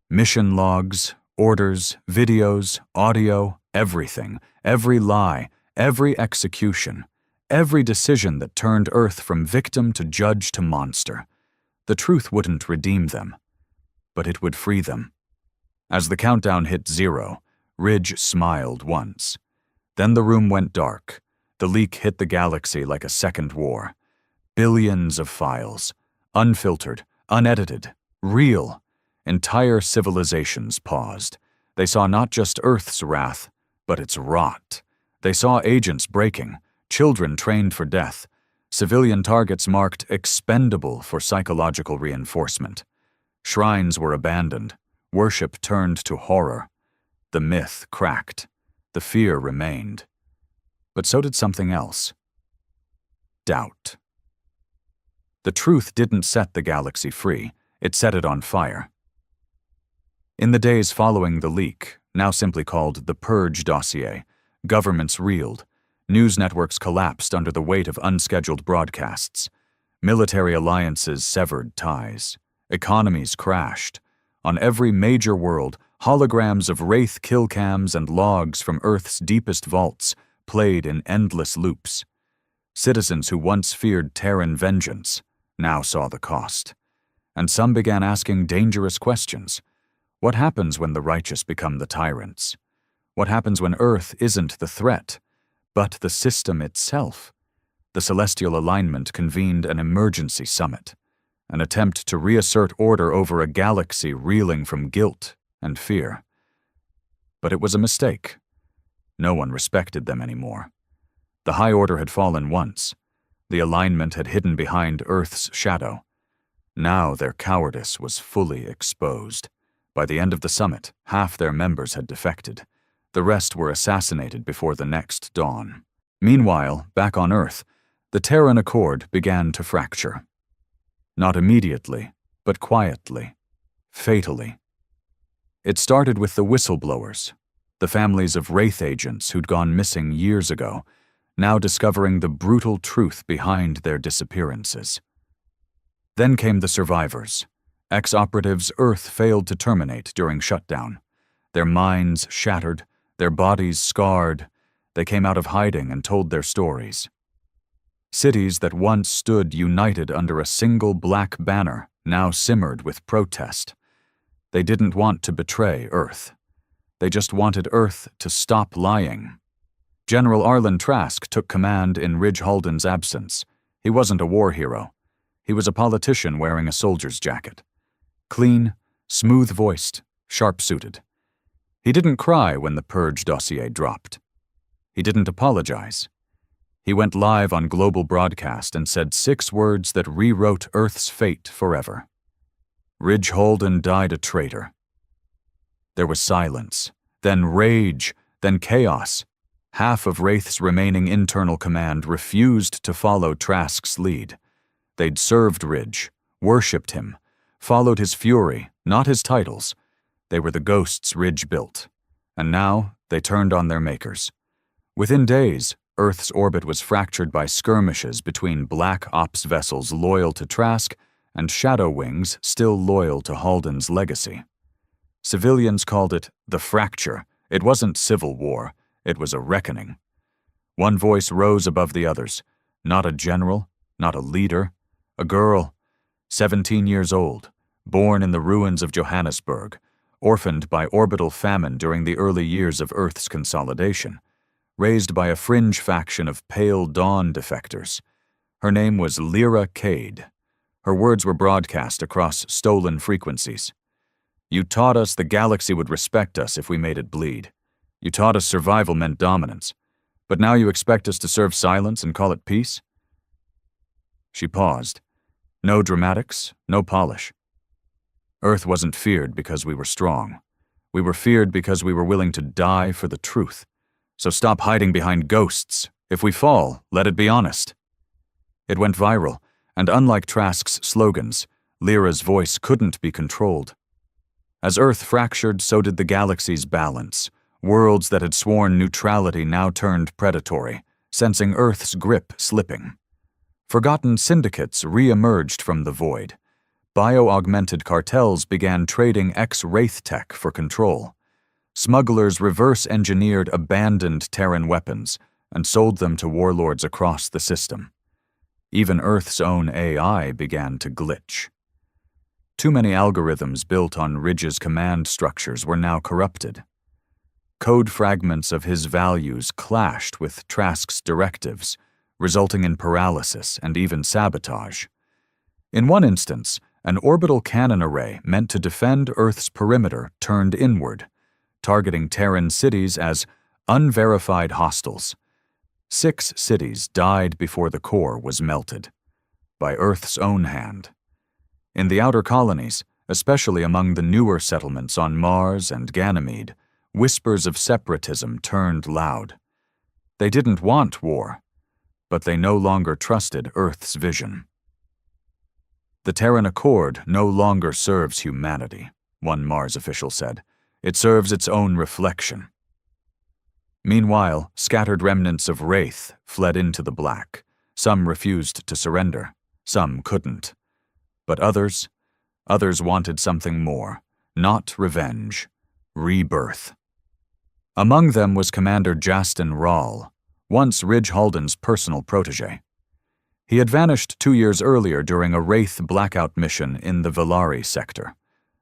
Mission logs, orders, videos, audio, everything, every lie, every execution, every decision that turned Earth from victim to judge to monster. The truth wouldn't redeem them, but it would free them. As the countdown hit 0, Ridge smiled once. Then the room went dark. The leak hit the galaxy like a second war. Billions of files, unfiltered, unedited, real. Entire civilizations paused. They saw not just Earth's wrath, but its rot. They saw agents breaking, children trained for death, civilian targets marked expendable for psychological reinforcement. Shrines were abandoned, worship turned to horror. The myth cracked. The fear remained. But so did something else. Doubt. The truth didn't set the galaxy free, it set it on fire. In the days following the leak, now simply called the Purge dossier, governments reeled, news networks collapsed under the weight of unscheduled broadcasts, military alliances severed ties, economies crashed. On every major world, holograms of wraith killcams and logs from Earth's deepest vaults played in endless loops. Citizens who once feared Terran vengeance now saw the cost. And some began asking dangerous questions. What happens when the righteous become the tyrants? What happens when Earth isn't the threat, but the system itself? The Celestial Alignment convened an emergency summit, an attempt to reassert order over a galaxy reeling from guilt and fear. But it was a mistake. No one respected them anymore. The High Order had fallen once. The alignment had hidden behind Earth's shadow. Now their cowardice was fully exposed. By the end of the summit, half their members had defected. The rest were assassinated before the next dawn. Meanwhile, back on Earth, the Terran Accord began to fracture. Not immediately, but quietly, fatally. It started with the whistleblowers, the families of Wraith agents who'd gone missing years ago, now discovering the brutal truth behind their disappearances. Then came the survivors, ex-operatives Earth failed to terminate during shutdown. Their minds shattered, their bodies scarred, they came out of hiding and told their stories. Cities that once stood united under a single black banner now simmered with protest. They didn't want to betray Earth. They just wanted Earth to stop lying. General Arlen Trask took command in Ridge Halden's absence. He wasn't a war hero. He was a politician wearing a soldier's jacket. Clean, smooth-voiced, sharp-suited. He didn't cry when the Purge dossier dropped. He didn't apologize. He went live on global broadcast and said 6 words that rewrote Earth's fate forever. Ridge Halden died a traitor. There was silence, then rage, then chaos. Half of Wraith's remaining internal command refused to follow Trask's lead. They'd served Ridge, worshipped him, followed his fury, not his titles. They were the ghosts Ridge built. And now they turned on their makers. Within days, Earth's orbit was fractured by skirmishes between Black Ops vessels loyal to Trask and Shadow Wings still loyal to Halden's legacy. Civilians called it the fracture. It wasn't civil war. It was a reckoning. One voice rose above the others. Not a general, not a leader. A girl, 17 years old, born in the ruins of Johannesburg, orphaned by orbital famine during the early years of Earth's consolidation, raised by a fringe faction of Pale Dawn defectors. Her name was Lyra Cade. Her words were broadcast across stolen frequencies. You taught us the galaxy would respect us if we made it bleed. You taught us survival meant dominance. But now you expect us to serve silence and call it peace? She paused. No dramatics, no polish. Earth wasn't feared because we were strong. We were feared because we were willing to die for the truth. So stop hiding behind ghosts. If we fall, let it be honest. It went viral, and unlike Trask's slogans, Lyra's voice couldn't be controlled. As Earth fractured, so did the galaxy's balance. Worlds that had sworn neutrality now turned predatory, sensing Earth's grip slipping. Forgotten syndicates re-emerged from the void. Bio-augmented cartels began trading ex-Wraith tech for control. Smugglers reverse-engineered abandoned Terran weapons and sold them to warlords across the system. Even Earth's own AI began to glitch. Too many algorithms built on Ridge's command structures were now corrupted. Code fragments of his values clashed with Trask's directives, resulting in paralysis and even sabotage. In one instance, an orbital cannon array meant to defend Earth's perimeter turned inward, targeting Terran cities as unverified hostiles. 6 cities died before the core was melted, by Earth's own hand. In the outer colonies, especially among the newer settlements on Mars and Ganymede, whispers of separatism turned loud. They didn't want war, but they no longer trusted Earth's vision. The Terran Accord no longer serves humanity. one Mars official said. It serves its own reflection. Meanwhile, scattered remnants of Wraith fled into the black. Some refused to surrender. Some couldn't. But others wanted something more. Not revenge. Rebirth. Among them was Commander Justin Rahl, once Ridge Halden's personal protege. He had vanished 2 years earlier during a Wraith blackout mission in the Velari sector,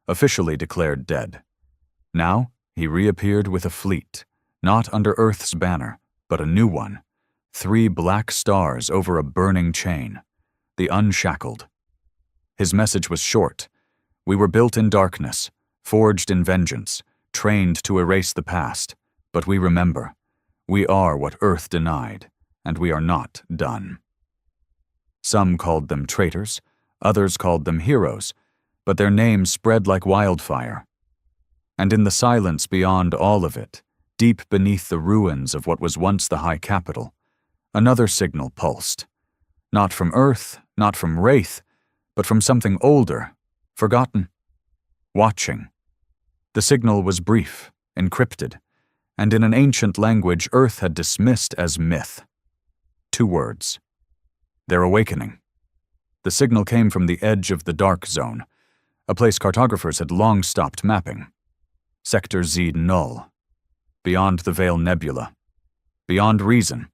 officially declared dead. Now, he reappeared with a fleet, not under Earth's banner, but a new one. 3 black stars over a burning chain. The Unshackled. His message was short. We were built in darkness, forged in vengeance, trained to erase the past, but we remember. We are what Earth denied, and we are not done. Some called them traitors, others called them heroes, but their names spread like wildfire. And in the silence beyond all of it, deep beneath the ruins of what was once the High Capital, another signal pulsed. Not from Earth, not from Wraith, but from something older, forgotten, watching. The signal was brief, encrypted, and in an ancient language Earth had dismissed as myth. 2 words. Their awakening. The signal came from the edge of the Dark Zone, a place cartographers had long stopped mapping. Sector Z Null. Beyond the Veil Nebula. Beyond reason.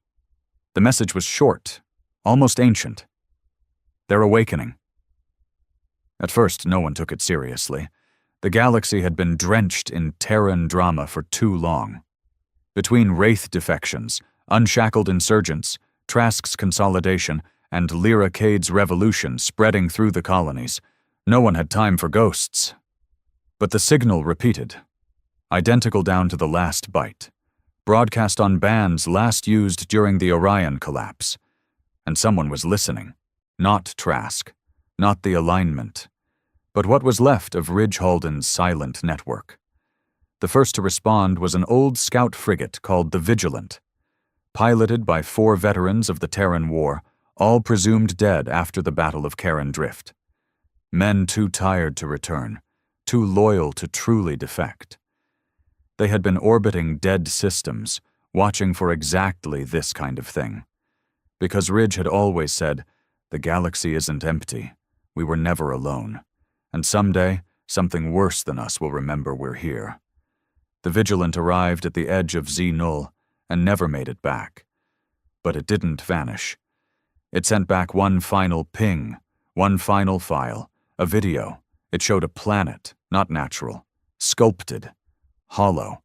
The message was short, almost ancient. Their awakening. At first, no one took it seriously. The galaxy had been drenched in Terran drama for too long. Between Wraith defections, Unshackled insurgents, Trask's consolidation, and Lyra Cade's revolution spreading through the colonies, no one had time for ghosts. But the signal repeated, identical down to the last byte, broadcast on bands last used during the Orion collapse. And someone was listening. Not Trask, not the alignment, but what was left of Ridge Halden's silent network. The first to respond was an old scout frigate called the Vigilant, piloted by 4 veterans of the Terran War, all presumed dead after the Battle of Karen Drift. Men too tired to return, too loyal to truly defect. They had been orbiting dead systems, watching for exactly this kind of thing. Because Ridge had always said, the galaxy isn't empty, we were never alone, and someday, something worse than us will remember we're here. The Vigilant arrived at the edge of Z Null and never made it back. But it didn't vanish. It sent back one final ping, one final file, a video. It showed a planet, not natural, sculpted, hollow,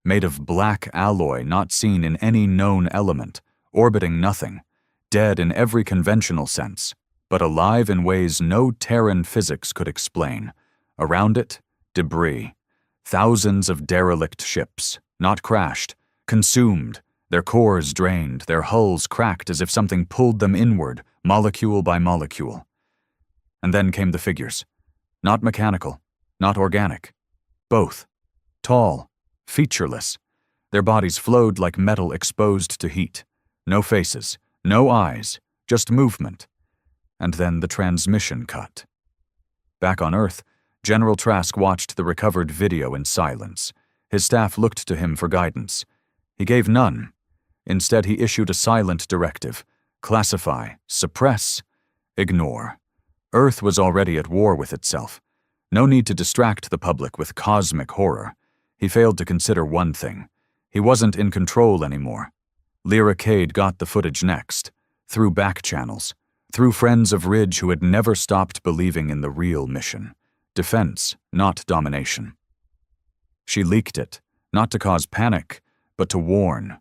made of black alloy not seen in any known element, orbiting nothing, dead in every conventional sense, but alive in ways no Terran physics could explain. Around it, debris. Thousands of derelict ships, not crashed, consumed, their cores drained, their hulls cracked as if something pulled them inward, molecule by molecule. And then came the figures. Not mechanical, not organic. Both. Tall, featureless. Their bodies flowed like metal exposed to heat. No faces, no eyes, just movement. And then the transmission cut. Back on Earth, General Trask watched the recovered video in silence. His staff looked to him for guidance. He gave none. Instead, he issued a silent directive. Classify, suppress, ignore. Earth was already at war with itself. No need to distract the public with cosmic horror. He failed to consider one thing. He wasn't in control anymore. Lyra Cade got the footage next, through back channels, through friends of Ridge who had never stopped believing in the real mission. Defense, not domination. She leaked it, not to cause panic, but to warn.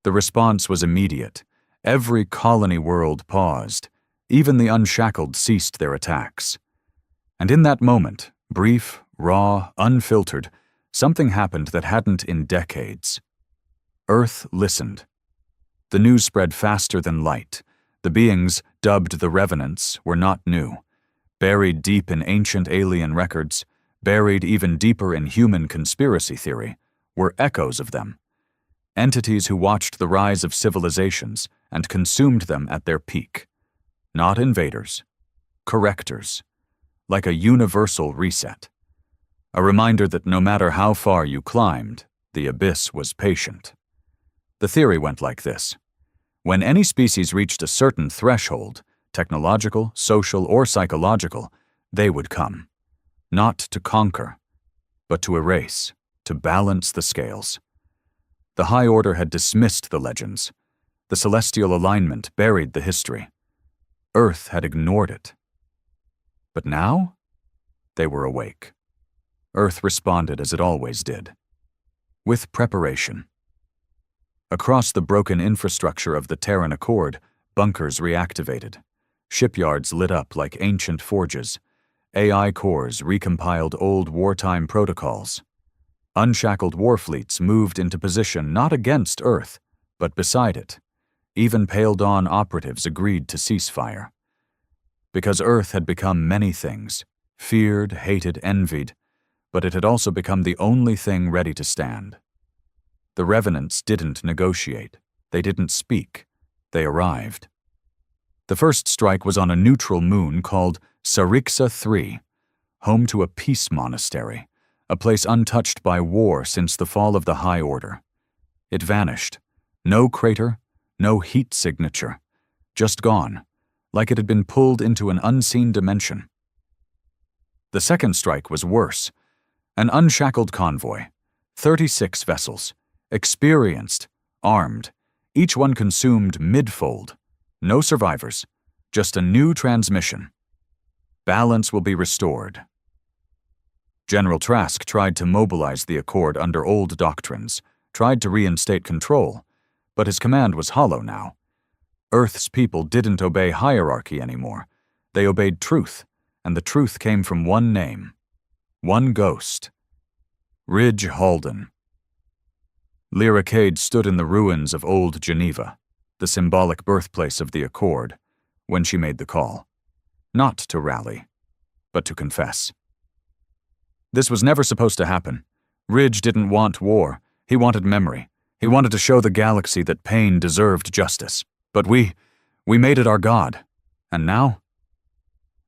The response was immediate. Every colony world paused. Even the Unshackled ceased their attacks. And in that moment, brief, raw, unfiltered, something happened that hadn't in decades. Earth listened. The news spread faster than light. The beings, dubbed the Revenants, were not new. Buried deep in ancient alien records, buried even deeper in human conspiracy theory, were echoes of them. Entities who watched the rise of civilizations and consumed them at their peak. Not invaders, correctors, like a universal reset. A reminder that no matter how far you climbed, the abyss was patient. The theory went like this. When any species reached a certain threshold, technological, social, or psychological, they would come. Not to conquer, but to erase, to balance the scales. The High Order had dismissed the legends. The celestial alignment buried the history. Earth had ignored it. But now, they were awake. Earth responded as it always did, with preparation. Across the broken infrastructure of the Terran Accord, bunkers reactivated. Shipyards lit up like ancient forges. AI cores recompiled old wartime protocols. Unshackled warfleets moved into position not against Earth, but beside it. Even Pale Dawn operatives agreed to ceasefire. Because Earth had become many things, feared, hated, envied, but it had also become the only thing ready to stand. The Revenants didn't negotiate. They didn't speak. They arrived. The first strike was on a neutral moon called Sarixa III, home to a peace monastery, a place untouched by war since the fall of the High Order. It vanished. No crater, no heat signature. Just gone, like it had been pulled into an unseen dimension. The second strike was worse. An unshackled convoy, 36 vessels, experienced, armed, each one consumed mid-fold. No survivors, just a new transmission. Balance will be restored. General Trask tried to mobilize the Accord under old doctrines, tried to reinstate control, but his command was hollow now. Earth's people didn't obey hierarchy anymore. They obeyed truth, and the truth came from one name, one ghost. Ridge Halden. Lyra Cade stood in the ruins of Old Geneva, the symbolic birthplace of the Accord, when she made the call. Not to rally, but to confess. This was never supposed to happen. Ridge didn't want war. He wanted memory. He wanted to show the galaxy that pain deserved justice. But we made it our god. And now?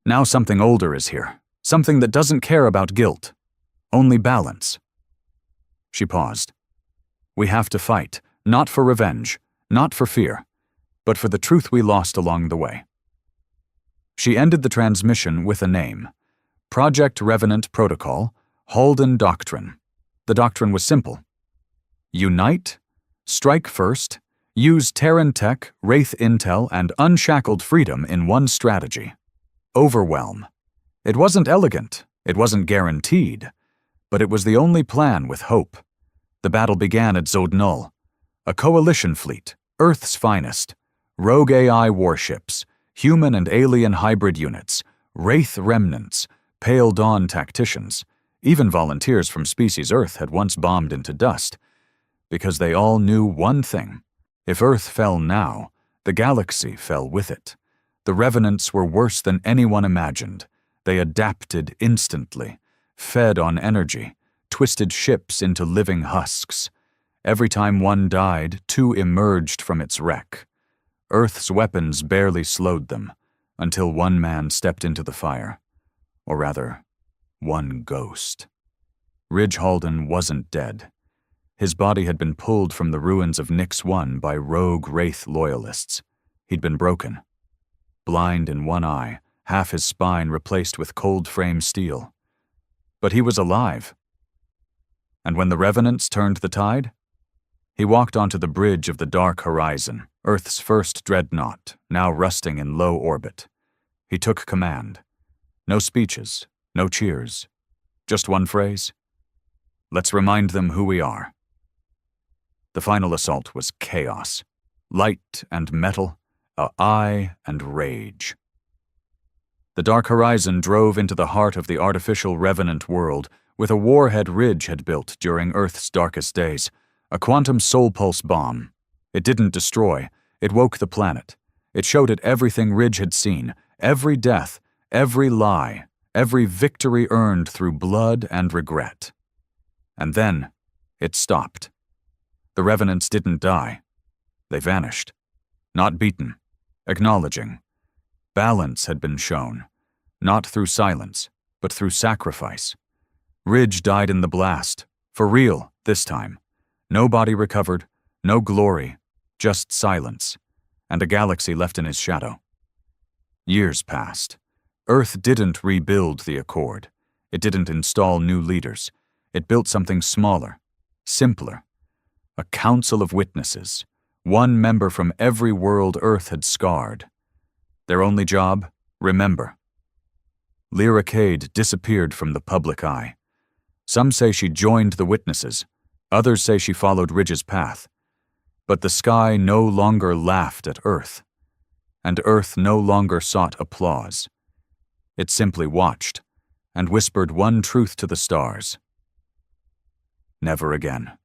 Now something older is here. Something that doesn't care about guilt. Only balance. She paused. We have to fight, not for revenge, not for fear, but for the truth we lost along the way. She ended the transmission with a name. Project Revenant Protocol, Halden Doctrine. The doctrine was simple. Unite, strike first, use Terran tech, Wraith intel, and unshackled freedom in one strategy. Overwhelm. It wasn't elegant, it wasn't guaranteed, but it was the only plan with hope. The battle began at Zodnul. A coalition fleet, Earth's finest, rogue AI warships, human and alien hybrid units, Wraith remnants, Pale Dawn tacticians, even volunteers from Species Earth had once bombed into dust, because they all knew one thing. If Earth fell now, the galaxy fell with it. The Revenants were worse than anyone imagined. They adapted instantly, fed on energy, twisted ships into living husks. Every time one died, two emerged from its wreck. Earth's weapons barely slowed them, until one man stepped into the fire. Or rather, one ghost. Ridge Halden wasn't dead. His body had been pulled from the ruins of Nix 1 by rogue Wraith loyalists. He'd been broken. Blind in one eye, half his spine replaced with cold-frame steel. But he was alive. And when the Revenants turned the tide, he walked onto the bridge of the Dark Horizon, Earth's first dreadnought, now rusting in low orbit. He took command. No speeches, no cheers. Just one phrase. Let's remind them who we are. The final assault was chaos. Light and metal, eye and rage. The Dark Horizon drove into the heart of the artificial Revenant world with a warhead Ridge had built during Earth's darkest days, a quantum soul pulse bomb. It didn't destroy, it woke the planet. It showed it everything Ridge had seen, every death, every lie, every victory earned through blood and regret. And then, it stopped. The Revenants didn't die. They vanished. Not beaten, acknowledging. Balance had been shown, not through silence, but through sacrifice. Ridge died in the blast. For real, this time. No body recovered, no glory, just silence, and a galaxy left in his shadow. Years passed. Earth didn't rebuild the Accord. It didn't install new leaders. It built something smaller, simpler. A council of witnesses, one member from every world Earth had scarred. Their only job? Remember. Lyra Cade disappeared from the public eye. Some say she joined the witnesses. Others say she followed Ridge's path. But the sky no longer laughed at Earth, and Earth no longer sought applause. It simply watched and whispered one truth to the stars. Never again.